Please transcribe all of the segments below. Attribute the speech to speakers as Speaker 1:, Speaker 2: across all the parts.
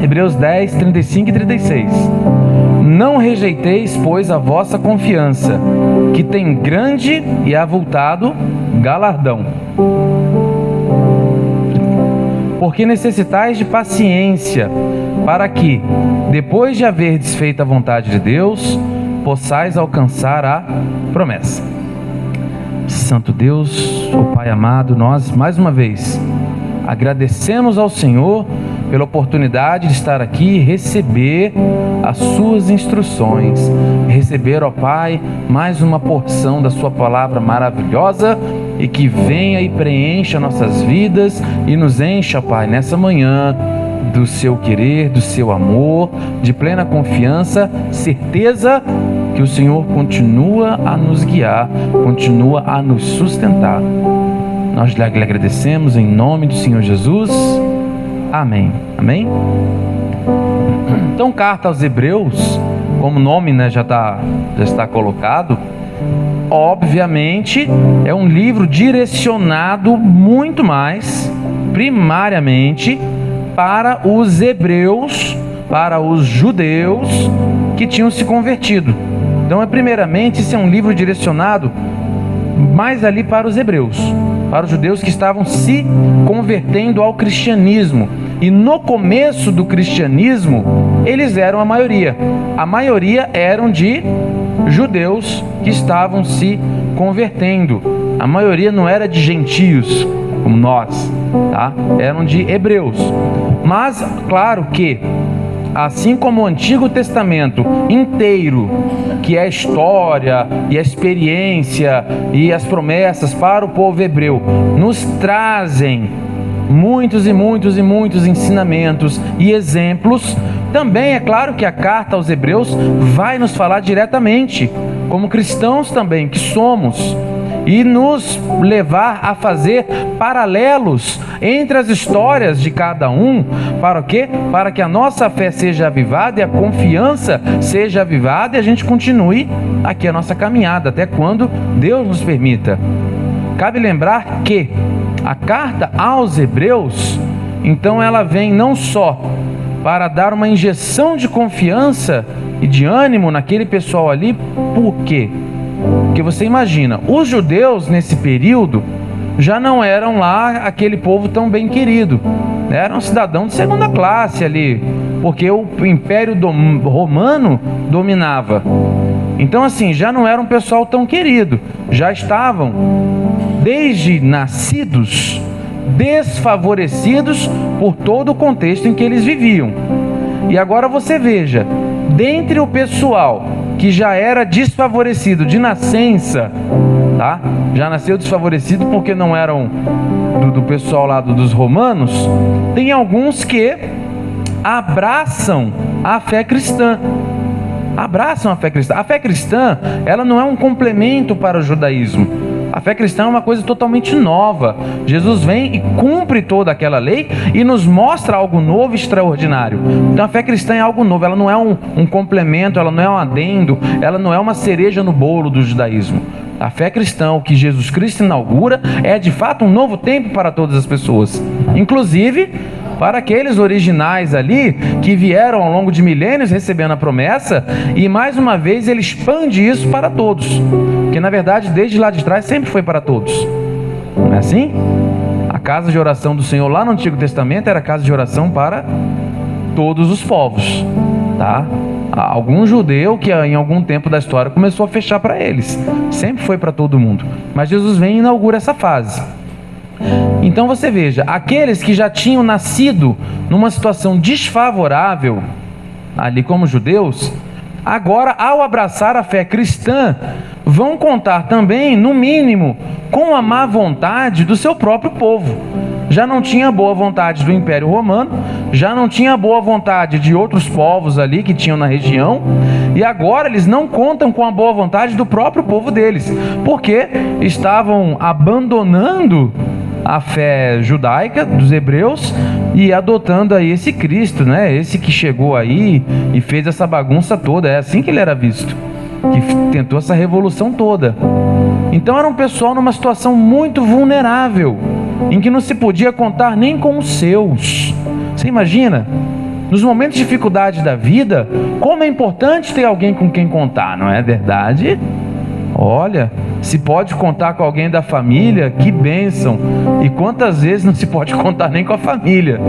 Speaker 1: Hebreus 10, 35 e 36. Não rejeiteis, pois, a vossa confiança, que tem grande e avultado galardão. Porque necessitais de paciência, para que, depois de haver desfeito a vontade de Deus, possais alcançar a promessa. Santo Deus, ó Pai amado, nós mais uma vez agradecemos ao Senhor pela oportunidade de estar aqui e receber as suas instruções, receber, ó Pai, mais uma porção da sua palavra maravilhosa e que venha e preencha nossas vidas e nos encha, ó Pai, nessa manhã do seu querer, do seu amor, de plena confiança, certeza que o Senhor continua a nos guiar, continua a nos sustentar. Nós lhe agradecemos em nome do Senhor Jesus. Amém. Amém? Então, carta aos Hebreus, como o nome, né, já está colocado, obviamente é um livro direcionado muito mais, primariamente, para os hebreus, para os judeus que tinham se convertido. Então, primeiramente, esse é um livro direcionado mais ali para os hebreus, para os judeus que estavam se convertendo ao cristianismo. E no começo do cristianismo, eles eram a maioria. A maioria eram de judeus que estavam se convertendo. A maioria não era de gentios, como nós, tá? Eram de hebreus. Mas, claro que, assim como o Antigo Testamento inteiro, que é a história e a experiência e as promessas para o povo hebreu, nos trazem muitos e muitos e muitos ensinamentos e exemplos, também é claro que a carta aos Hebreus vai nos falar diretamente, como cristãos também que somos, e nos levar a fazer paralelos entre as histórias de cada um. Para o quê? Para que a nossa fé seja avivada e a confiança seja avivada e a gente continue aqui a nossa caminhada, até quando Deus nos permita. Cabe lembrar que a carta aos Hebreus, então, ela vem não só para dar uma injeção de confiança e de ânimo naquele pessoal ali. Por quê? Porque você imagina, os judeus nesse período já não eram lá aquele povo tão bem querido, eram cidadãos de segunda classe ali, porque o Império Romano dominava. Então, assim, já não era um pessoal tão querido, já estavam, desde nascidos, desfavorecidos por todo o contexto em que eles viviam. E agora você veja, dentre o pessoal que já era desfavorecido de nascença, tá? Já nasceu desfavorecido porque não eram do pessoal lá dos romanos, tem alguns que abraçam a fé cristã. Abraçam a fé cristã. A fé cristã, ela não é um complemento para o judaísmo. A fé cristã é uma coisa totalmente nova. Jesus vem e cumpre toda aquela lei e nos mostra algo novo e extraordinário. Então a fé cristã é algo novo, ela não é um complemento, ela não é um adendo, ela não é uma cereja no bolo do judaísmo. A fé cristã, o que Jesus Cristo inaugura, é de fato um novo tempo para todas as pessoas, inclusive para aqueles originais ali que vieram ao longo de milênios recebendo a promessa, e mais uma vez ele expande isso para todos, que na verdade desde lá de trás sempre foi para todos, não é assim? A casa de oração do Senhor lá no Antigo Testamento era casa de oração para todos os povos, tá? Algum judeu que em algum tempo da história começou a fechar para eles, sempre foi para todo mundo, mas Jesus vem e inaugura essa fase. Então você veja, aqueles que já tinham nascido numa situação desfavorável, ali como judeus, agora ao abraçar a fé cristã, vão contar também, no mínimo, com a má vontade do seu próprio povo. Já não tinha boa vontade do Império Romano, já não tinha boa vontade de outros povos ali que tinham na região, e agora eles não contam com a boa vontade do próprio povo deles, porque estavam abandonando a fé judaica dos hebreus e adotando aí esse Cristo, né? Esse que chegou aí e fez essa bagunça toda. É assim que ele era visto, que tentou essa revolução toda. Então era um pessoal numa situação muito vulnerável, em que não se podia contar nem com os seus. Você imagina? Nos momentos de dificuldade da vida, como é importante ter alguém com quem contar, não é verdade? Olha, se pode contar com alguém da família, que bênção! E quantas vezes não se pode contar nem com a família?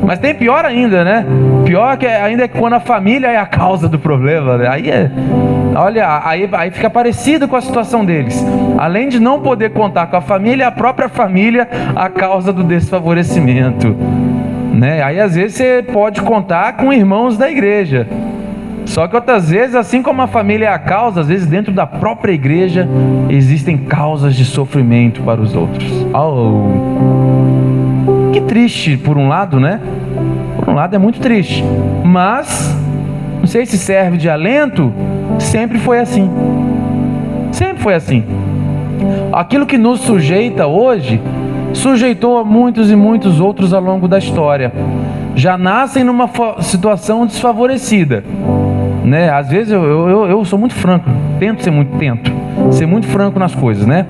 Speaker 1: Mas tem pior ainda, né? Pior que ainda é que quando a família é a causa do problema, né? Aí fica parecido com a situação deles. Além de não poder contar com a família, a própria família a causa do desfavorecimento, né? Aí às vezes você pode contar com irmãos da igreja. Só que outras vezes, assim como a família é a causa, às vezes dentro da própria igreja existem causas de sofrimento para os outros. Que triste por um lado, né? Por um lado é muito triste, mas não sei se serve de alento. Sempre foi assim. Sempre foi assim. Aquilo que nos sujeita hoje sujeitou a muitos e muitos outros ao longo da história. Já nascem numa situação desfavorecida, né? Às vezes eu sou muito franco, tento ser muito franco nas coisas, né?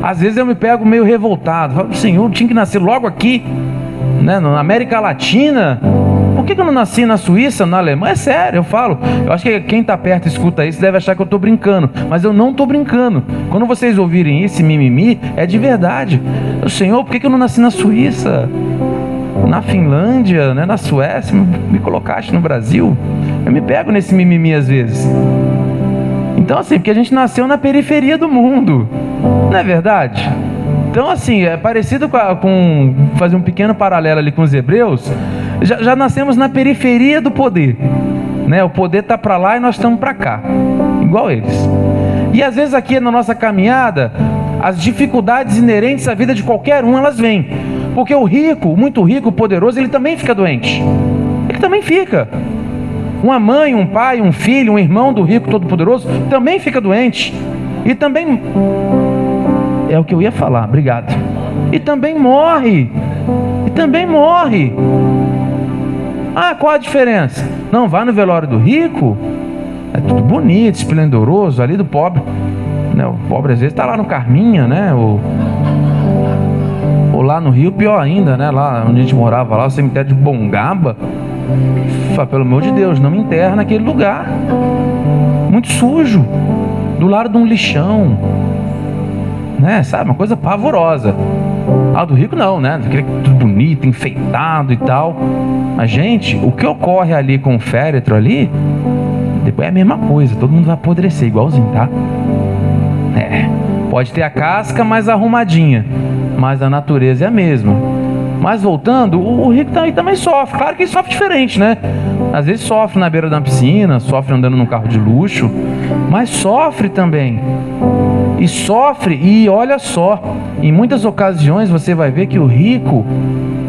Speaker 1: Às vezes eu me pego meio revoltado, falo, Senhor, eu tinha que nascer logo aqui, né? Na América Latina. Por que eu não nasci na Suíça, na Alemanha? É sério, eu falo. Eu acho que quem está perto e escuta isso deve achar que eu estou brincando, mas eu não estou brincando. Quando vocês ouvirem esse mimimi, é de verdade. Senhor, por que eu não nasci na Suíça, na Finlândia, né, na Suécia? Me colocaste no Brasil? Eu me pego nesse mimimi às vezes. Então assim, porque a gente nasceu na periferia do mundo, não é verdade? Então assim, é parecido com fazer um pequeno paralelo ali com os hebreus. Já nascemos na periferia do poder, né? O poder está para lá e nós estamos para cá, igual eles. E às vezes aqui na nossa caminhada, as dificuldades inerentes à vida de qualquer um, elas vêm. Porque o rico, muito rico, poderoso, ele também fica doente. Ele também fica. Uma mãe, um pai, um filho, um irmão do rico todo-poderoso também fica doente. E também... É o que eu ia falar, obrigado. E também morre. E também morre. Ah, qual a diferença? Não, vai no velório do rico, é tudo bonito, esplendoroso. Ali do pobre, né? O pobre às vezes está lá no Carminha, né? Ou lá no Rio, pior ainda, né? Lá onde a gente morava, lá o cemitério de Bongaba. Pelo amor de Deus, não me enterra naquele lugar. Muito sujo, do lado de um lixão, né? Sabe, uma coisa pavorosa. Ah, do rico não, né? Tudo bonito, enfeitado e tal. Mas, gente, o que ocorre ali com o féretro ali, depois é a mesma coisa. Todo mundo vai apodrecer, igualzinho, tá? Pode ter a casca mais arrumadinha, mas a natureza é a mesma. Mas voltando, o rico também sofre. Claro que ele sofre diferente, né? Às vezes sofre na beira da piscina, sofre andando num carro de luxo, mas sofre também. E sofre, e olha só, em muitas ocasiões você vai ver que o rico,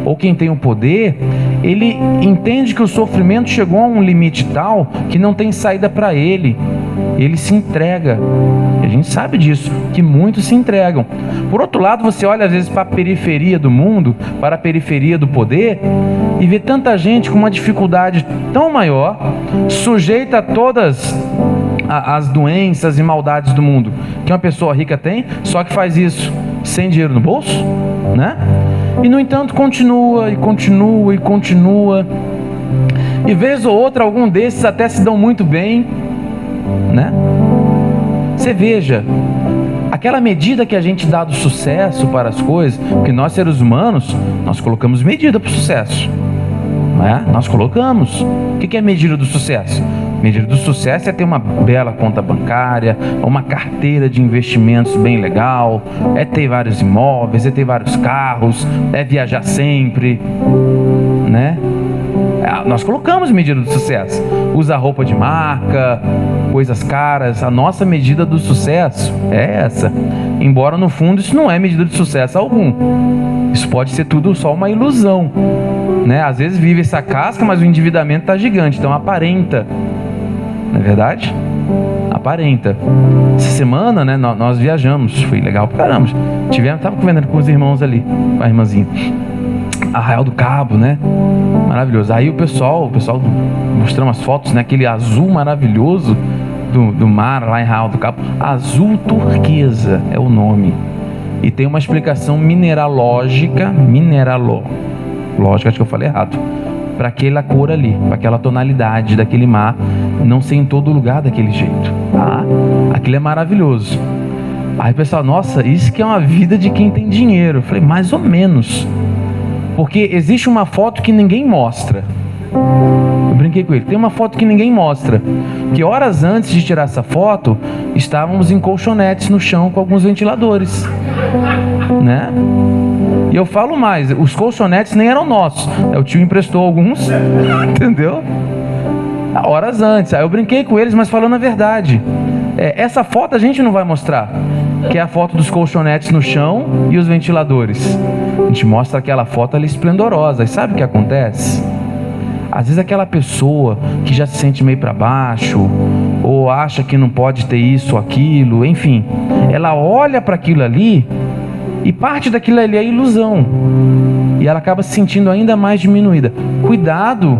Speaker 1: ou quem tem o poder, ele entende que o sofrimento chegou a um limite tal que não tem saída para ele. Ele se entrega. A gente sabe disso, que muitos se entregam. Por outro lado, você olha às vezes para a periferia do mundo, para a periferia do poder, e vê tanta gente com uma dificuldade tão maior, sujeita a todas as doenças e maldades do mundo que uma pessoa rica tem, só que faz isso sem dinheiro no bolso, né? E no entanto continua e continua e continua. E vez ou outra, algum desses até se dão muito bem, né? Você veja, aquela medida que a gente dá do sucesso para as coisas, porque nós seres humanos, nós colocamos medida para o sucesso, não é? Nós colocamos. O que é medida do sucesso? Medida do sucesso é ter uma bela conta bancária, uma carteira de investimentos bem legal, é ter vários imóveis, é ter vários carros, é viajar sempre, né? Nós colocamos medida do sucesso. Usar roupa de marca, coisas caras. A nossa medida do sucesso é essa. Embora no fundo isso não é medida de sucesso algum. Isso pode ser tudo só uma ilusão, né? Às vezes vive essa casca, mas o endividamento está gigante, então aparenta. Não é verdade? Aparenta. Essa semana, né, nós viajamos. Foi legal pra caramba. Tava conversando com os irmãos ali, com a irmãzinha. Arraial do Cabo, né? Maravilhoso. Aí o pessoal mostrando umas fotos, né? Aquele azul maravilhoso do mar lá em Arraial do Cabo. Azul turquesa é o nome. E tem uma explicação mineralógica Lógico, acho que eu falei errado. Para aquela cor ali, para aquela tonalidade daquele mar, não ser em todo lugar daquele jeito. Tá? Aquilo é maravilhoso. Aí o pessoal, nossa, isso que é uma vida de quem tem dinheiro. Eu falei, mais ou menos. Porque existe uma foto que ninguém mostra. Eu brinquei com ele, tem uma foto que ninguém mostra. Que horas antes de tirar essa foto, estávamos em colchonetes no chão com alguns ventiladores. Né? E eu falo mais, os colchonetes nem eram nossos. O tio emprestou alguns, entendeu? Horas antes. Aí eu brinquei com eles, mas falando a verdade. Essa foto a gente não vai mostrar, que é a foto dos colchonetes no chão e os ventiladores. A gente mostra aquela foto ali esplendorosa. E sabe o que acontece? Às vezes aquela pessoa que já se sente meio para baixo, ou acha que não pode ter isso ou aquilo, enfim, ela olha para aquilo ali e parte daquilo ali é ilusão. E ela acaba se sentindo ainda mais diminuída. Cuidado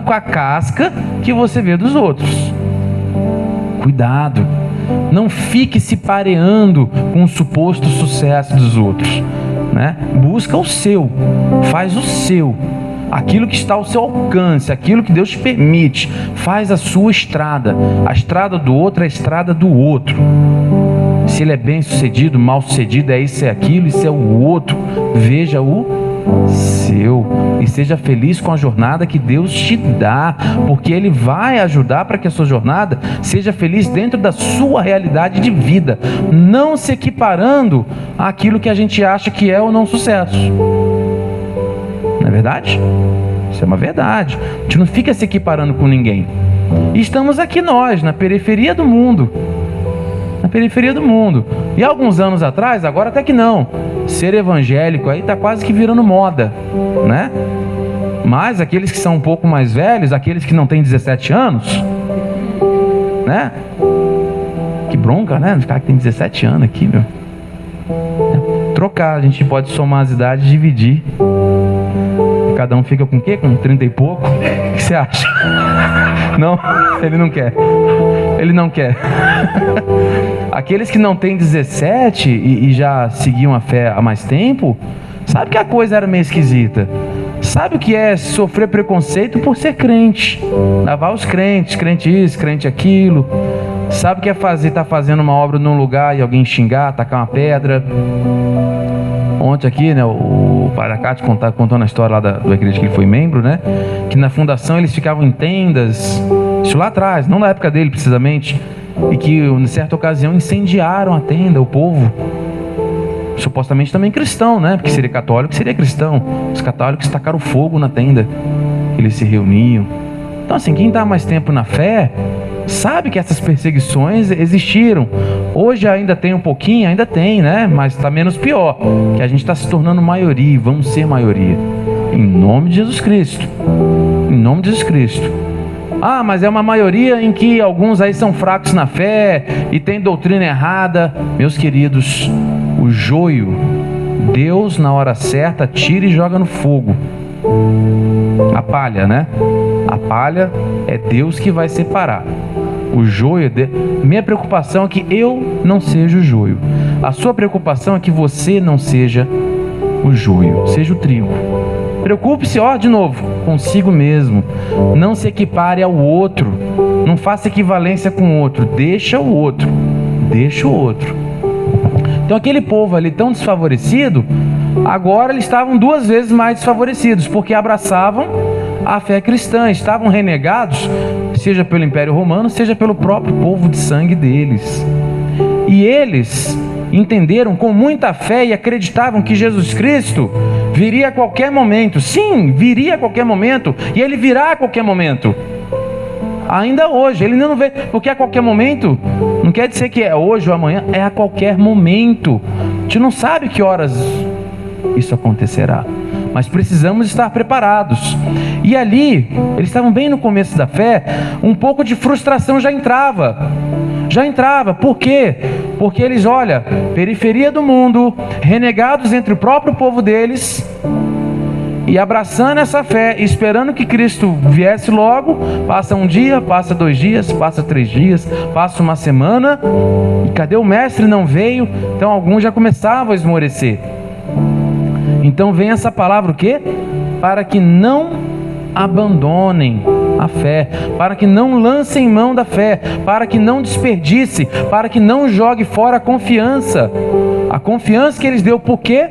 Speaker 1: com a casca que você vê dos outros. Cuidado. Não fique se pareando com o suposto sucesso dos outros, né? Busca o seu, faz o seu. Aquilo que está ao seu alcance, aquilo que Deus te permite, faz a sua estrada. A estrada do outro é a estrada do outro. Se ele é bem sucedido, mal sucedido, é isso, é aquilo, isso é o outro. Veja o seu e seja feliz com a jornada que Deus te dá, porque Ele vai ajudar para que a sua jornada seja feliz dentro da sua realidade de vida, não se equiparando àquilo que a gente acha que é ou não sucesso. Não é verdade? Isso é uma verdade. A gente não fica se equiparando com ninguém. E estamos aqui nós, na periferia do mundo. Na periferia do mundo. E alguns anos atrás, agora até que não, ser evangélico aí está quase que virando moda, né? Mas aqueles que são um pouco mais velhos, aqueles que não têm 17 anos, né? Que bronca, né? Os caras que tem 17 anos aqui, meu. Trocar, a gente pode somar as idades e dividir. Cada um fica com o quê? Com 30 e pouco? O que você acha? Não, ele não quer. Ele não quer. Aqueles que não têm 17 e já seguiam a fé há mais tempo, sabe que a coisa era meio esquisita. Sabe o que é sofrer preconceito por ser crente? Lavar os crentes, crente isso, crente aquilo. Sabe o que é estar fazendo uma obra num lugar e alguém xingar, tacar uma pedra. Ontem aqui, né, o Paracate contando a história lá da igreja que ele foi membro, né? Que na fundação eles ficavam em tendas, isso lá atrás, não na época dele precisamente, e que em certa ocasião incendiaram a tenda, o povo, supostamente também cristão, né? Porque seria católico, seria cristão. Os católicos tacaram fogo na tenda, eles se reuniam. Então assim, quem está mais tempo na fé sabe que essas perseguições existiram. Hoje ainda tem um pouquinho, ainda tem, né? Mas está menos pior, que a gente está se tornando maioria e vamos ser maioria. Em nome de Jesus Cristo. Em nome de Jesus Cristo. Ah, mas é uma maioria em que alguns aí são fracos na fé e tem doutrina errada. Meus queridos, o joio, Deus na hora certa tira e joga no fogo. A palha, né? A palha é Deus que vai separar. O joio, minha preocupação é que eu não seja o joio. A sua preocupação é que você não seja o joio, seja o trigo. Preocupe-se, de novo, consigo mesmo. Não se equipare ao outro. Não faça equivalência com o outro. Deixa o outro. Deixa o outro. Então aquele povo ali tão desfavorecido, agora eles estavam 2 vezes mais desfavorecidos, porque abraçavam a fé cristã, estavam renegados, seja pelo Império Romano, seja pelo próprio povo de sangue deles. E eles entenderam com muita fé e acreditavam que Jesus Cristo viria a qualquer momento. Sim, viria a qualquer momento, e Ele virá a qualquer momento. Ainda hoje, Ele não vê, porque a qualquer momento não quer dizer que é hoje ou amanhã, é a qualquer momento. A gente não sabe que horas isso acontecerá, mas precisamos estar preparados. E ali, eles estavam bem no começo da fé, um pouco de frustração já entrava. Por quê? Porque eles, periferia do mundo, renegados entre o próprio povo deles, e abraçando essa fé, esperando que Cristo viesse logo. Passa um dia, passa 2 dias, passa 3 dias, passa uma semana, e cadê o mestre? Não veio. Então alguns já começavam a esmorecer. Então vem essa palavra, o quê? para que não abandonem a fé, para que não lancem mão da fé, para que não desperdice, para que não jogue fora a confiança que eles deu. Por quê?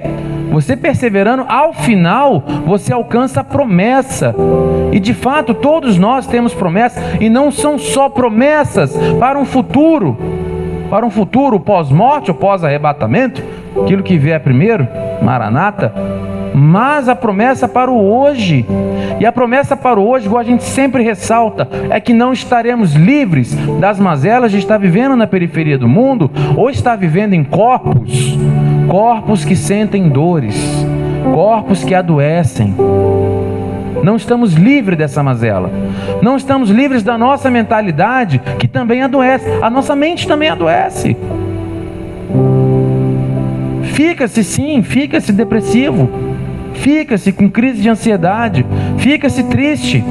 Speaker 1: Você perseverando, ao final, você alcança a promessa. E de fato, todos nós temos promessas, e não são só promessas para um futuro pós-morte ou pós-arrebatamento, aquilo que vier primeiro, Maranata, mas a promessa para o hoje. E a promessa para o hoje, igual a gente sempre ressalta, é que não estaremos livres das mazelas de estar vivendo na periferia do mundo, ou estar vivendo em corpos que sentem dores, corpos que adoecem. Não estamos livres dessa mazela. Não estamos livres da nossa mentalidade, que também adoece. A nossa mente também adoece. Fica-se depressivo. Fica-se com crise de ansiedade. Fica-se triste.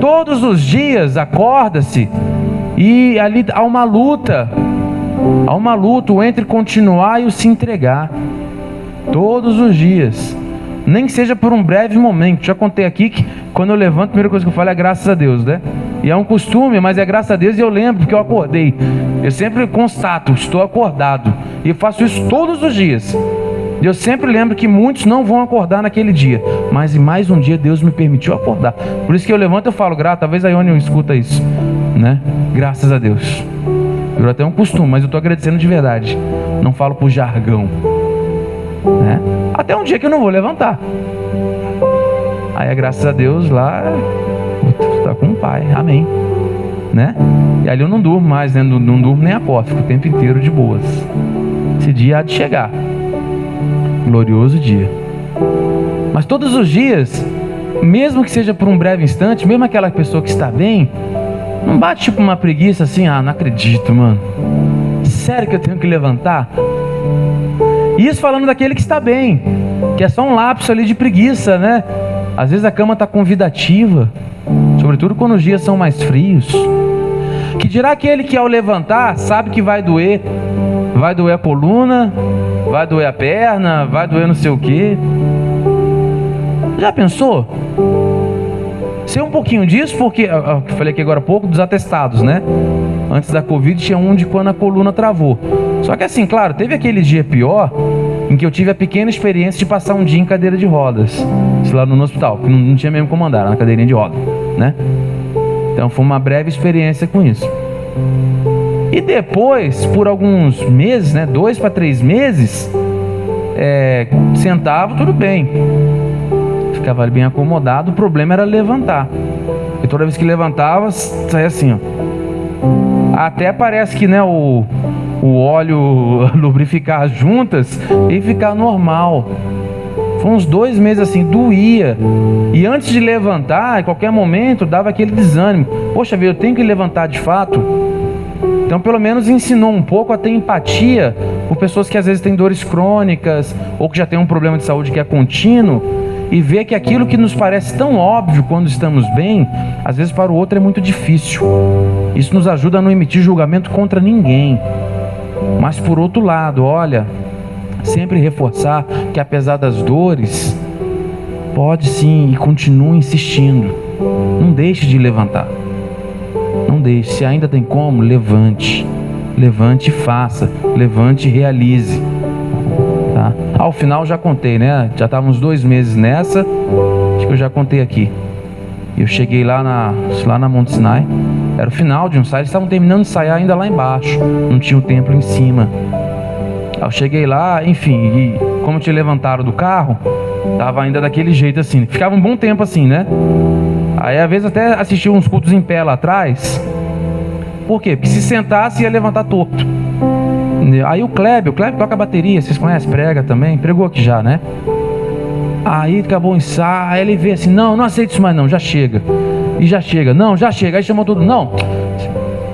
Speaker 1: Todos os dias acorda-se e ali há uma luta. Há uma luta entre continuar e o se entregar. Todos os dias. Nem que seja por um breve momento. Já contei aqui que quando eu levanto, a primeira coisa que eu falo é graças a Deus, né? E é um costume, mas é graças a Deus, e eu lembro porque eu acordei. Eu sempre constato, estou acordado. E eu faço isso todos os dias. E eu sempre lembro que muitos não vão acordar naquele dia. Mas em mais um dia Deus me permitiu acordar. Por isso que eu levanto e falo, talvez a Ione escuta isso, né? Graças a Deus. Eu até um costume, mas eu estou agradecendo de verdade. Não falo por jargão, né? Até um dia que eu não vou levantar. Aí é graças a Deus lá, está com o Pai, amém, né? E ali eu não durmo mais, né? Não durmo nem acordo, fico o tempo inteiro de boas. Esse dia há de chegar, glorioso dia. Mas todos os dias, mesmo que seja por um breve instante, mesmo aquela pessoa que está bem, não bate tipo uma preguiça assim, não acredito, mano, sério que eu tenho que levantar? Isso falando daquele que está bem, que é só um lapso ali de preguiça, né? Às vezes a cama está convidativa, sobretudo quando os dias são mais frios. Que dirá aquele que ao levantar sabe que vai doer a coluna, vai doer a perna, vai doer não sei o quê. Já pensou? Sei um pouquinho disso porque, eu falei aqui agora há pouco dos atestados, né? Antes da Covid tinha um de quando a coluna travou. Só que assim, claro, teve aquele dia pior em que eu tive a pequena experiência de passar um dia em cadeira de rodas. Isso lá no hospital, que não tinha mesmo como andar, na cadeirinha de roda, né? Então foi uma breve experiência com isso. E depois, por alguns meses, né, 2 para 3 meses, sentava, tudo bem. Ficava bem acomodado, o problema era levantar. E toda vez que levantava, saia assim, ó. Até parece que, né, o óleo lubrificar as juntas e ficar normal. Foi uns 2 meses assim, doía. E antes de levantar, em qualquer momento, dava aquele desânimo. Poxa vida, eu tenho que levantar de fato. Então pelo menos ensinou um pouco a ter empatia por pessoas que às vezes têm dores crônicas, ou que já tem um problema de saúde que é contínuo, e ver que aquilo que nos parece tão óbvio quando estamos bem, às vezes para o outro é muito difícil. Isso nos ajuda a não emitir julgamento contra ninguém. Mas por outro lado, olha, sempre reforçar que apesar das dores, pode sim, e continue insistindo. Não deixe de levantar. Não deixe, se ainda tem como, levante. Levante e faça. Levante e realize. Tá? Ao final já contei, né? Já estávamos 2 meses nessa. Acho que eu já contei aqui. Eu cheguei lá na Monte Sinai. Era o final de um ensaio. Eles estavam terminando de ensaiar ainda lá embaixo. Não tinha o templo em cima. Eu cheguei lá, enfim, e como te levantaram do carro, tava ainda daquele jeito assim. Ficava um bom tempo assim, né? Aí às vezes até assistia uns cultos em pé lá atrás. Por quê? Porque se sentasse ia levantar torto. Aí o Kleber toca bateria, vocês conhecem? Prega também, pregou aqui já, né? Aí acabou o ensaio, aí ele vê assim, não aceito isso mais não, já chega. E já chega, não, já chega. Aí chamou todo, não,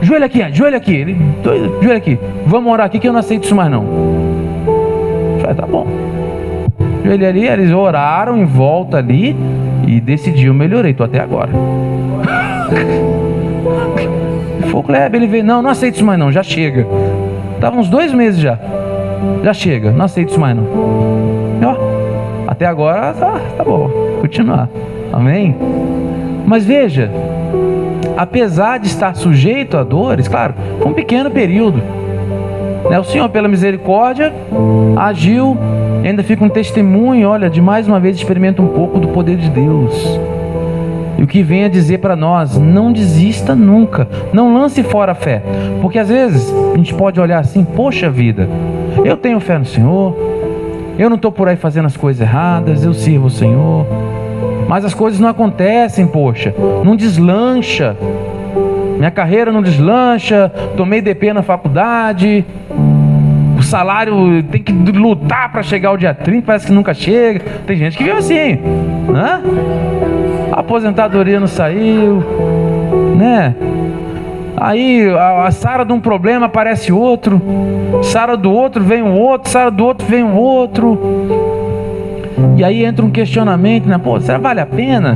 Speaker 1: joelho aqui, ele, joelho aqui, vamos orar aqui que eu não aceito isso mais não. Eu falei, tá bom. Joelho ali, eles oraram em volta ali e decidiu, melhorei, tô até agora. Foi o Kleber, ele veio, não aceito isso mais não, já chega. Tava uns 2 meses já chega, não aceito isso mais não. E, ó, Até agora tá bom, continuar. Amém? Mas veja, apesar de estar sujeito a dores, claro, foi um pequeno período, né? O Senhor, pela misericórdia, agiu, e ainda fica um testemunho, olha, de mais uma vez experimenta um pouco do poder de Deus. E o que vem a dizer para nós: não desista nunca, não lance fora a fé. Porque às vezes a gente pode olhar assim: poxa vida, eu tenho fé no Senhor, eu não estou por aí fazendo as coisas erradas, eu sirvo o Senhor, mas as coisas não acontecem, poxa, não deslancha, minha carreira não deslancha, tomei DP na faculdade, o salário tem que lutar para chegar ao dia 30, parece que nunca chega. Tem gente que vive assim, né? A aposentadoria não saiu, né? Aí a sara de um problema aparece outro, sara do outro vem um outro, sara do outro vem um outro. E aí entra um questionamento, né? Pô, será que vale a pena?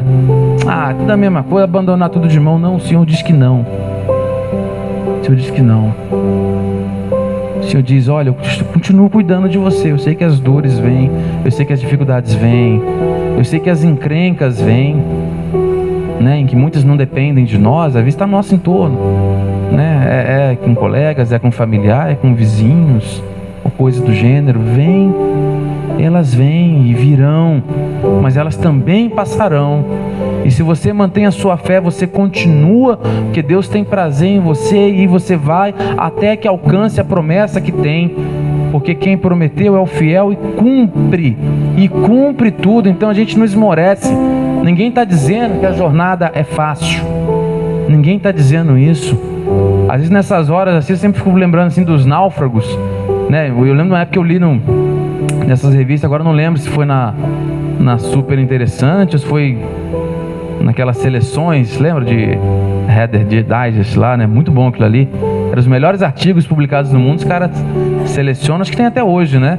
Speaker 1: Ah, tudo a mesma coisa, abandonar tudo de mão. Não, o Senhor diz que não. O Senhor diz que não. O Senhor diz: olha, eu continuo cuidando de você. Eu sei que as dores vêm, eu sei que as dificuldades vêm, eu sei que as encrencas vêm, né? Em que muitas não dependem de nós, às vezes está no nosso entorno, né? É com colegas, é com familiar, é com vizinhos, ou coisa do gênero. Vem, elas vêm e virão, mas elas também passarão. E se você mantém a sua fé, você continua, porque Deus tem prazer em você, e você vai até que alcance a promessa que tem, porque quem prometeu é o fiel e cumpre tudo. Então a gente não esmorece. Ninguém está dizendo que a jornada é fácil, ninguém está dizendo isso. Às vezes nessas horas assim, eu sempre fico lembrando assim dos náufragos, né? Eu lembro de uma época que eu li nessas revistas, agora não lembro se foi na Super Interessante ou se foi naquelas seleções, lembra de Header de Digest lá, né? Muito bom aquilo ali. Eram os melhores artigos publicados no mundo, os caras selecionam, acho que tem até hoje, né?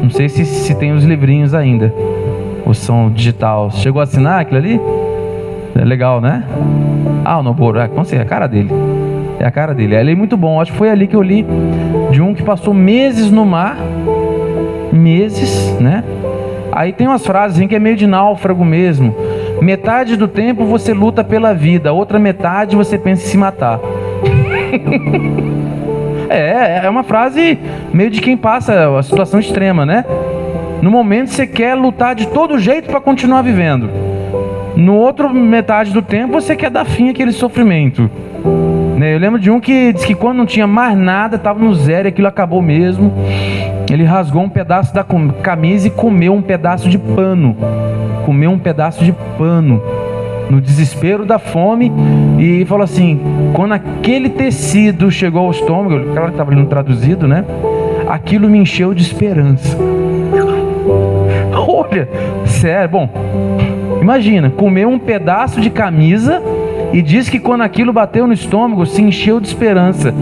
Speaker 1: Não sei se tem os livrinhos ainda, ou são digital. Chegou a assinar aquilo ali? É legal, né? Ah, o Noboro, com certeza, é a cara dele. É a cara dele. Ele é muito bom. Acho que foi ali que eu li de um que passou meses no mar. Meses, né? Aí tem umas frases assim, que é meio de náufrago mesmo. Metade do tempo você luta pela vida, outra metade você pensa em se matar. É uma frase meio de quem passa a situação extrema, né? No momento você quer lutar de todo jeito para continuar vivendo. No outro metade do tempo você quer dar fim àquele sofrimento. Eu lembro de um que disse que quando não tinha mais nada, estava no zero e aquilo acabou mesmo. Ele rasgou um pedaço da camisa e comeu um pedaço de pano. Comeu um pedaço de pano no desespero da fome, e falou assim: quando aquele tecido chegou ao estômago, claro que estava lendo traduzido, né? Aquilo me encheu de esperança. Olha, sério, bom, imagina, comeu um pedaço de camisa e diz que quando aquilo bateu no estômago, se encheu de esperança.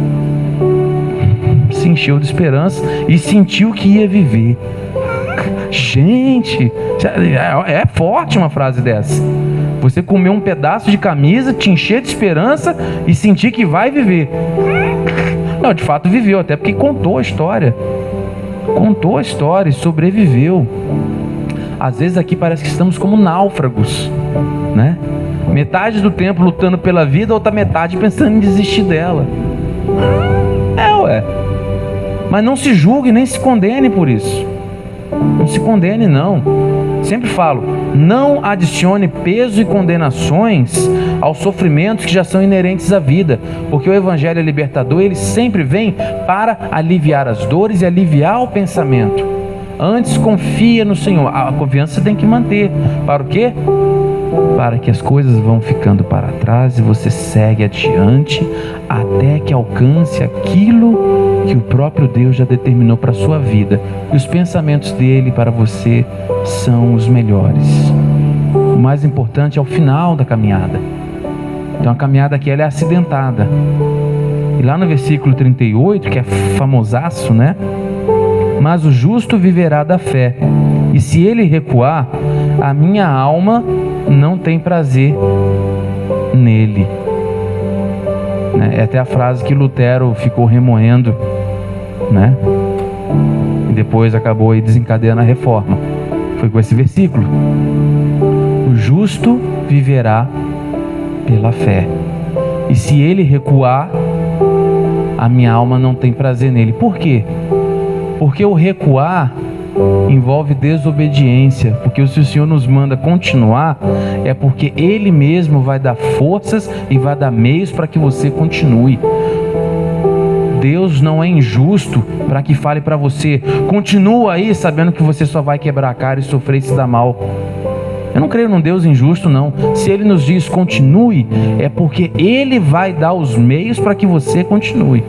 Speaker 1: Se encheu de esperança e sentiu que ia viver. Gente, é forte uma frase dessa. Você comer um pedaço de camisa, te encher de esperança e sentir que vai viver. Não, de fato viveu, até porque contou a história. Contou a história e sobreviveu. Às vezes aqui parece que estamos como náufragos, né? Metade do tempo lutando pela vida, outra metade pensando em desistir dela. Ué. Mas não se julgue nem se condene por isso. Não se condene, não. Sempre falo, não adicione peso e condenações aos sofrimentos que já são inerentes à vida, porque o Evangelho é libertador, ele sempre vem para aliviar as dores e aliviar o pensamento. Antes confia no Senhor. A confiança você tem que manter. Para o quê? Para que as coisas vão ficando para trás e você segue adiante até que alcance aquilo que o próprio Deus já determinou para a sua vida. E os pensamentos dele para você são os melhores. O mais importante é o final da caminhada. Então a caminhada aqui ela é acidentada. E lá no versículo 38, que é famosaço, né? Mas o justo viverá da fé, e se ele recuar, a minha alma não tem prazer nele. É até a frase que Lutero ficou remoendo, né? E depois acabou aí desencadeando a reforma. Foi com esse versículo. O justo viverá pela fé. E se ele recuar, a minha alma não tem prazer nele. Por quê? Porque o recuar envolve desobediência. Porque se o Senhor nos manda continuar, é porque Ele mesmo vai dar forças e vai dar meios para que você continue. Deus não é injusto para que fale para você: continua aí, sabendo que você só vai quebrar a cara e sofrer e se dar mal. Eu não creio num Deus injusto, não. Se Ele nos diz continue, é porque Ele vai dar os meios para que você continue.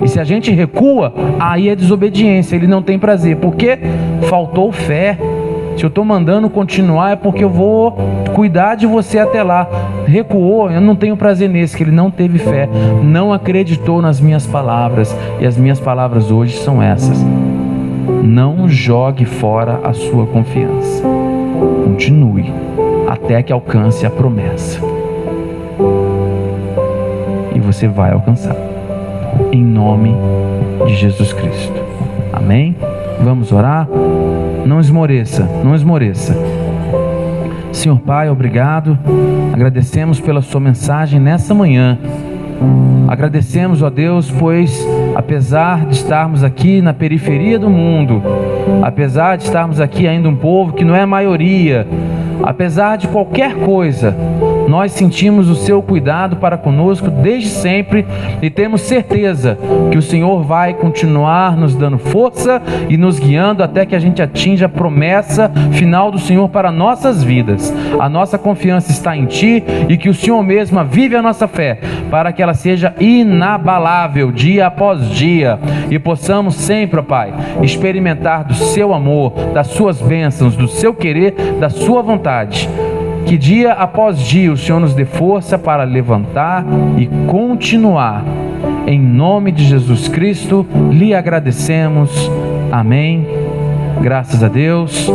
Speaker 1: E se a gente recua, aí é desobediência. Ele não tem prazer, porque faltou fé. Se eu estou mandando continuar, é porque eu vou cuidar de você até lá. Recuou, eu não tenho prazer nesse, que ele não teve fé, não acreditou nas minhas palavras. E as minhas palavras hoje são essas: não jogue fora a sua confiança. Continue até que alcance a promessa. E você vai alcançar, em nome de Jesus Cristo. Amém? Vamos orar? Não esmoreça, não esmoreça. Senhor Pai, obrigado. Agradecemos pela sua mensagem nessa manhã. Agradecemos, ó Deus, pois apesar de estarmos aqui na periferia do mundo, apesar de estarmos aqui ainda um povo que não é a maioria, apesar de qualquer coisa, nós sentimos o seu cuidado para conosco desde sempre e temos certeza que o Senhor vai continuar nos dando força e nos guiando até que a gente atinja a promessa final do Senhor para nossas vidas. A nossa confiança está em Ti e que o Senhor mesmo vive a nossa fé para que ela seja inabalável dia após dia e possamos sempre, ó Pai, experimentar do Seu amor, das Suas bênçãos, do Seu querer, da Sua vontade. Que dia após dia o Senhor nos dê força para levantar e continuar. Em nome de Jesus Cristo, lhe agradecemos. Amém. Graças a Deus.